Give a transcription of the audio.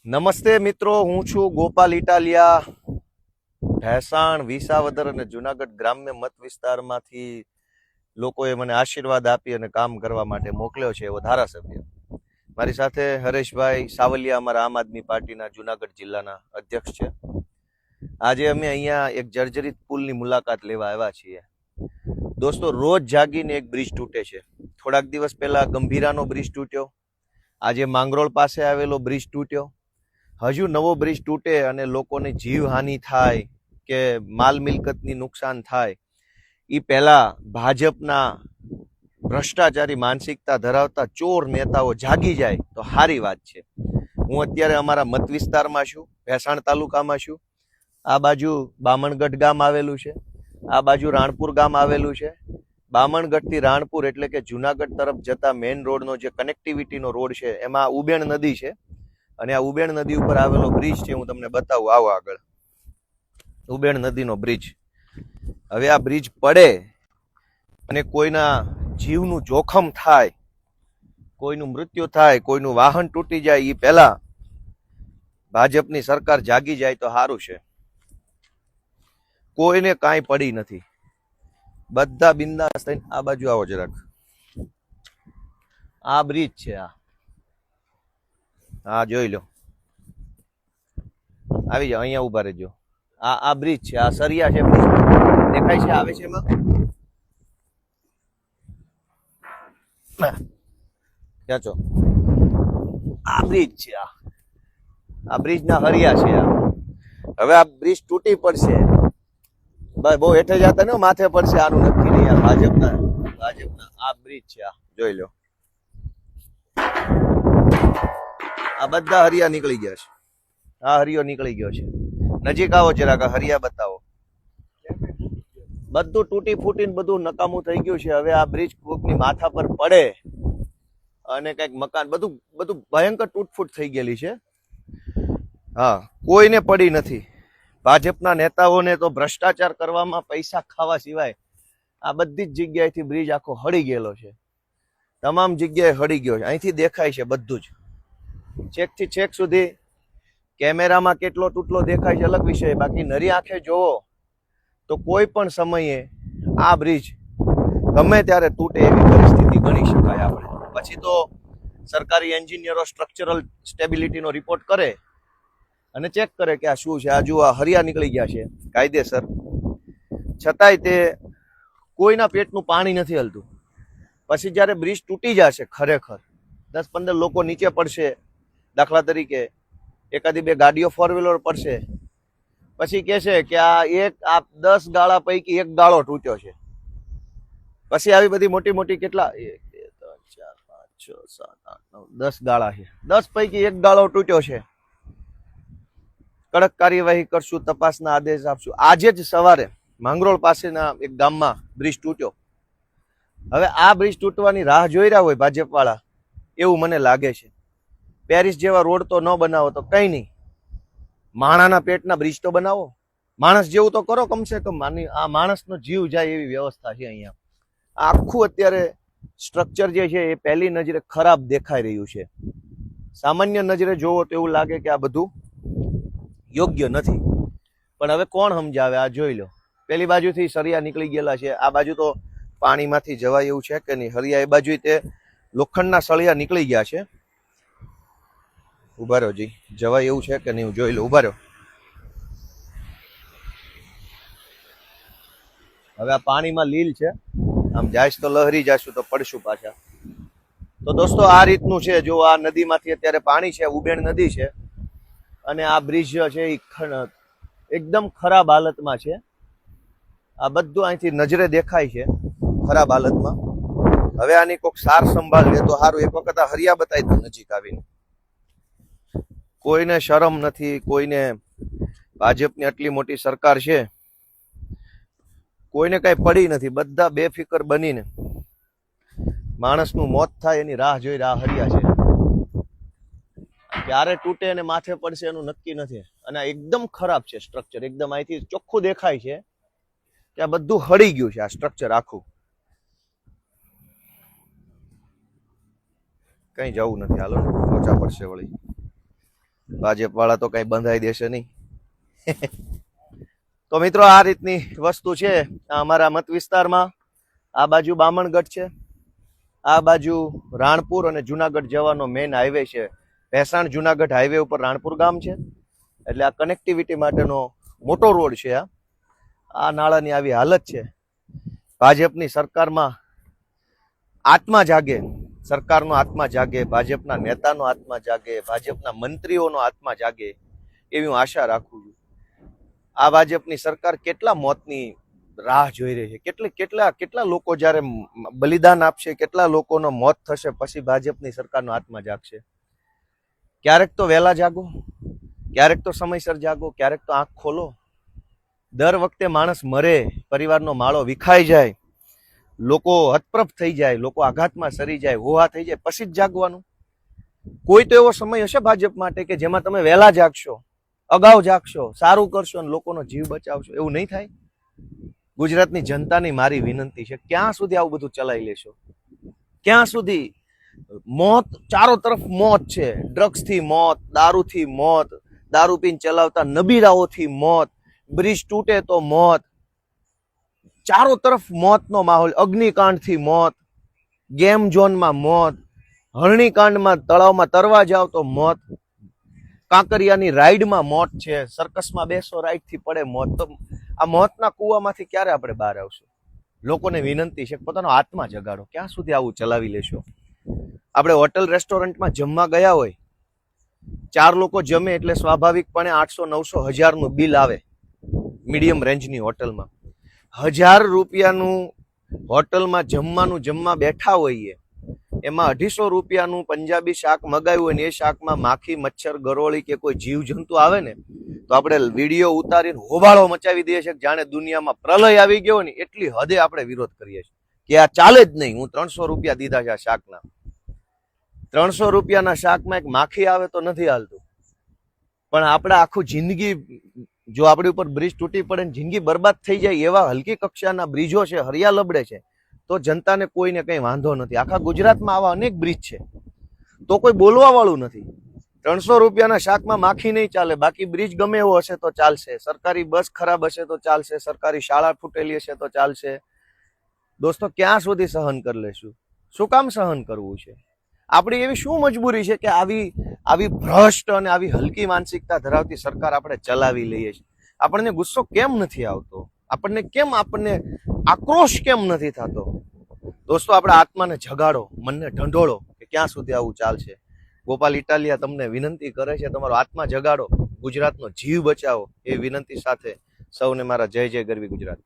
નમસ્તે મિત્રો, હું છું ગોપાલ ઇટાલિયા. ભેસાણ, વિસાવદર અને જુનાગઢ ગ્રામ્ય મત વિસ્તારમાંથી લોકોએ મને આશીર્વાદ આપી અને કામ કરવા માટે મોકલ્યો છે એવો ધારાસભ્ય. મારી સાથે હરેશભાઈ સાવલિયા, અમારા આમ આદમી પાર્ટીના જુનાગઢ જિલ્લાના અધ્યક્ષ છે. આજે અમે અહીંયા એક જર્જરિત પુલની મુલાકાત લેવા આવ્યા છીએ. દોસ્તો, રોજ જાગીને એક બ્રિજ તૂટે છે. થોડાક દિવસ પહેલા ગંભીરાનો બ્રિજ તૂટ્યો, આજે માંગરોળ પાસે આવેલો બ્રિજ તૂટ્યો. હજુ નવો બ્રિજ તૂટે અને લોકોને જીવહાનિ થાય કે માલ મિલકતની નુકસાન થાય એ પહેલા ભાજપના ભ્રષ્ટાચારી માનસિકતા ધરાવતા ચોર નેતાઓ જાગી જાય તો સારી વાત છે. હું અત્યારે અમારા મત વિસ્તારમાં છું, ભેસાણ તાલુકામાં છું. આ બાજુ બામણગઢ ગામ આવેલું છે, આ બાજુ રાણપુર ગામ આવેલું છે. બામણગઢથી રાણપુર એટલે કે જુનાગઢ તરફ જતા મેઇન રોડનો જે કનેક્ટિવિટીનો રોડ છે એમાં ઉબેણ નદી છે અને આ ઉબેણ નદી ઉપર આવેલો બ્રિજ છે. હું તમને બતાવું, આવો આગળ. ઉબેણ નદીનો બ્રિજ. હવે આ બ્રિજ પડે અને કોઈના જીવનું જોખમ થાય, કોઈનું મૃત્યુ થાય, કોઈનું વાહન તૂટી જાય એ પહેલા ભાજપની સરકાર જાગી જાય તો સારું છે. કોઈને કાંઈ પડી નથી, બધા બિંદાસ થઈને આ બાજુ આવો જરાક. આ બ્રિજ છે, આ જોઈ લો. આવી જાઓ, અહીંયા ઉભા રહેજો. આ બ્રિજ છે, આ સરિયા છે, બ્રિજ દેખાય છે, આવે છે એમાં. ક્યાં છો? આ બ્રિજ છે, આ બ્રિજ ના હરિયા છે. હવે આ બ્રિજ તૂટી પડશે, બસ બહુ હેઠે જતા ને માથે પડશે, આનું નક્કી નહીં. ભાજપના આ બ્રિજ છે, આ જોઈ લો. આ બધા હરિયા નીકળી ગયા છે, આ હરિયો નીકળી ગયો છે. નજીક આવો જરાક, હરિયા બતાવો. બધું તૂટી ફૂટીને બધું નકામું થઈ ગયું છે. હવે આ બ્રિજ કોકની માથા પર પડે અને કઈક મકાન બધું ભયંકર તૂટફૂટ થઈ ગયેલી છે. હા, કોઈને પડી નથી. ભાજપના નેતાઓને તો ભ્રષ્ટાચાર કરવામાં, પૈસા ખાવા સિવાય આ બધી જ જગ્યાએથી બ્રિજ આખો હળી ગયેલો છે. તમામ જગ્યાએ હળી ગયો છે. અહીંથી દેખાય છે બધું જ, છેક થી છેક સુધી. કેમેરામાં કેટલો તૂટલો દેખાય છે અલગ વિષય, બાકી નરી આંખે જોવો તો કોઈ પણ સમયે આ બ્રિજ ગમે ત્યારે તૂટે એવી પરિસ્થિતિ ગણી શકાય આપણે. પછી તો સરકારી એન્જિનિયરો સ્ટ્રક્ચરલ સ્ટેબિલિટીનો રિપોર્ટ કરે અને ચેક કરે કે આ શું છે. આ જુઓ, આ હરિયા નીકળી ગયા છે કાયદેસર, છતાંય તે કોઈના પેટનું પાણી નથી હલતું. પછી જ્યારે બ્રિજ તૂટી જશે, ખરેખર 10-15 લોકો નીચે પડશે, દાખલા તરીકે એકાદી બે ગાડીઓ ફોર વ્હીલર પડશે, પછી કે છે કે આ 10 ગાળા પૈકી એક ગાળો તૂટ્યો છે. પછી આવી બધી મોટી મોટી કેટલા 1 2 3 4 5 6 7 8 9 10 ગાળા છે. 10 પૈકી એક ગાળો તૂટ્યો છે. કડક કાર્યવાહી કરશું, તપાસના આદેશ આપશું. આજે જ સવારે માંગરોળ પાસેના એક ગામમાં બ્રિજ તૂટ્યો. હવે આ બ્રિજ તૂટવાની રાહ જોઈ રહ્યા હોય ભાજપ વાળા એવું મને લાગે છે. પેરિસ જેવા રોડ તો ન બનાવો તો કઈ નહીં, માણાના પેટના બ્રિજ તો બનાવો. માણસ જેવું તો કરો કમસે કમ. આ માણસનો જીવ જાય એવી વ્યવસ્થા છે અહીંયા. આખું અત્યારે સ્ટ્રક્ચર જે છે એ પહેલી નજરે ખરાબ દેખાઈ રહ્યું છે. સામાન્ય નજરે જોવો તો એવું લાગે કે આ બધું યોગ્ય નથી, પણ હવે કોણ સમજાવે? આ જોઈ લો, પેલી બાજુથી સરિયા નીકળી ગયેલા છે, આ બાજુ તો પાણીમાંથી જવાય એવું છે કે નહીં. હરિયા એ બાજુ તે લોખંડના સળિયા નીકળી ગયા છે. ઉભા રહ્યો જી, જવાય એવું છે કે નહીં હું જોઈ લો. ઉભા રહ્યો. હવે આ પાણીમાં લીલ છે, આમ જાય તો લહેરી જશું તો પડશું પાછા. તો દોસ્તો, આ રીતનું છે. જો આ નદીમાંથી અત્યારે પાણી છે, ઉબેણ નદી છે, અને આ બ્રિજ છે એ એકદમ ખરાબ હાલતમાં છે. આ બધું અહીંથી નજરે દેખાય છે ખરાબ હાલતમાં. હવે આની કોઈક સાર સંભાળ લે તો સારું. એક વખત આ હરિયા બતાવી દઉં નજીક આવીને. કોઈને શરમ નથી, કોઈને. ભાજપની આટલી મોટી સરકાર છે, કોઈને કઈ પડી નથી. બધા બેફિકર બનીને માણસનું મોત થાય એની રાહ જોઈ રહ્યા. હરિયા છે, ક્યારે તૂટે અને માથે પડશે એનું નક્કી નથી. અને એકદમ ખરાબ છે સ્ટ્રક્ચર. એકદમ અહીંથી ચોખ્ખું દેખાય છે કે આ બધું હળી ગયું છે, આ સ્ટ્રક્ચર આખું. કઈ જવું નથી, હાલો લોચા પડશે વળી. ભાજપ વાળા તો કઈ બંધાઈ દેશે નહીં. તો મિત્રો આ રીતની વસ્તુ છે. આ અમારા મત વિસ્તારમાં આ બાજુ બામણગઢ છે, આ બાજુ રાણપુર અને જુનાગઢ જવાનો મેઇન હાઈવે છે. ભેસાણ જુનાગઢ હાઈવે ઉપર રાણપુર ગામ છે, એટલે આ કનેક્ટિવિટી માટેનો મોટો રોડ છે. આ નાળાની આવી હાલત છે. ભાજપની સરકારમાં આત્મા જાગે, સરકારનો આત્મા જાગે, ભાજપના નેતાનો આત્મા જાગે, ભાજપના મંત્રીઓનો આત્મા જાગે એવી હું આશા રાખું છું. આ ભાજપની સરકાર કેટલા મોતની રાહ જોઈ રહી છે, કેટલા લોકો જ્યારે બલિદાન આપશે, કેટલા લોકોનો મોત થશે, પછી ભાજપની સરકારનો આત્મા જાગશે. ક્યારેક તો વહેલા જાગો, ક્યારેક તો સમયસર જાગો, ક્યારેક તો આંખ ખોલો. દર વખતે માણસ મરે, પરિવારનો માળો વિખાઈ જાય, લોકો હતપ્રભ થઈ જાય, લોકો આઘાતમાં સરી જાય, હોહા થઈ જાય, પછી જ જાગવાનું. કોઈ તો એવો સમય હશે ભાજપ માટે કે જેમાં તમે વહેલા જાગશો, અગાઉ જાગશો, સારું કરશો અને લોકોનો જીવ બચાવશો. એવું નહીં થાય. ગુજરાતની જનતાની મારી વિનંતી છે, ક્યાં સુધી આવું બધું ચલાવી લેશો? ક્યાં સુધી? મોત ચારો તરફ મોત છે. ડ્રગ્સથી મોત, દારૂથી મોત, દારૂ પીને ચલાવતા નબીરાઓથી મોત, બ્રિજ તૂટે તો મોત, ચારો તરફ મોતનો માહોલ. અગ્નિકાંડથી મોત, ગેમ ઝોનમાં મોત, હરણીકાંડમાં તળાવમાં તરવા જાવ તો મોત, કાંકરિયાની રાઈડમાં મોત છે, સર્કસમાં બેસો રાઈડથી પડે મોત. તો આ મોતના કૂવામાંથી ક્યારે આપણે બહાર આવશું? લોકોને વિનંતી છે, પોતાનો આત્મા જગાડો. ક્યાં સુધી આવું ચલાવી લેશો? આપણે હોટલ રેસ્ટોરન્ટમાં જમવા ગયા હોય, 4 લોકો જમે એટલે સ્વાભાવિકપણે 800-900 હજારનું બિલ આવે. મીડિયમ રેન્જની હોટલમાં 1000 રૂપિયાનું હોટલમાં જમવા બેઠા હોઈએ, એમાં 250 રૂપિયાનું પંજાબી શાક મગાવ્યું હોય ને એ શાકમાં માખી, મચ્છર, ગરોળી કે કોઈ જીવ જંતુ આવે ને તો આપણે વિડીયો ઉતારીને હોબાળો મચાવી દઈએ છીએ, જાણે દુનિયામાં પ્રલય આવી ગયો ને એટલી હદે આપણે વિરોધ કરીએ છીએ કે આ ચાલે જ નહીં. હું 300 રૂપિયા દીધા છે આ શાકના. 300 રૂપિયાના શાકમાં એક માખી આવે તો નથી હાલતું, પણ આપણે આખું જિંદગી, જો આપણી ઉપર બ્રિજ તૂટી પડે ને જિંદગી બરબાદ થઈ જાય એવા હલકી કક્ષાના બ્રિજો છે, હરિયા લબડે છે, તો જનતાને કોઈને કંઈ વાંધો નથી. આખા ગુજરાતમાં આવા અનેક બ્રિજ છે, તો કોઈ બોલવા વાળું નથી. 300 રૂપિયાના શાકમાં માખી નહીં ચાલે, બાકી બ્રિજ ગમે એવો હશે તો ચાલશે, સરકારી બસ ખરાબ હશે તો ચાલશે, સરકારી શાળા ફૂટેલી હશે તો ચાલશે. દોસ્તો, ક્યાં સુધી સહન કરી લેશું? શું કામ સહન કરવું છે? આપણી એવી શું મજબૂરી છે કે આવી ભ્રષ્ટ અને આવી હલકી માનસિકતા ધરાવતી સરકાર આપણે ચલાવી લઈએ છીએ? આપણને ગુસ્સો કેમ નથી આવતો? આપણને આક્રોશ કેમ નથી થતો? દોસ્તો, આપણા આત્માને જગાડો, મનને ઢંઢોળો કે ક્યાં સુધી આવું ચાલશે. ગોપાલ ઇટાલિયા તમને વિનંતી કરે છે, તમારો આત્મા જગાડો, ગુજરાતનો જીવ બચાવો. એ વિનંતી સાથે સૌને મારા જય જય ગરવી ગુજરાત.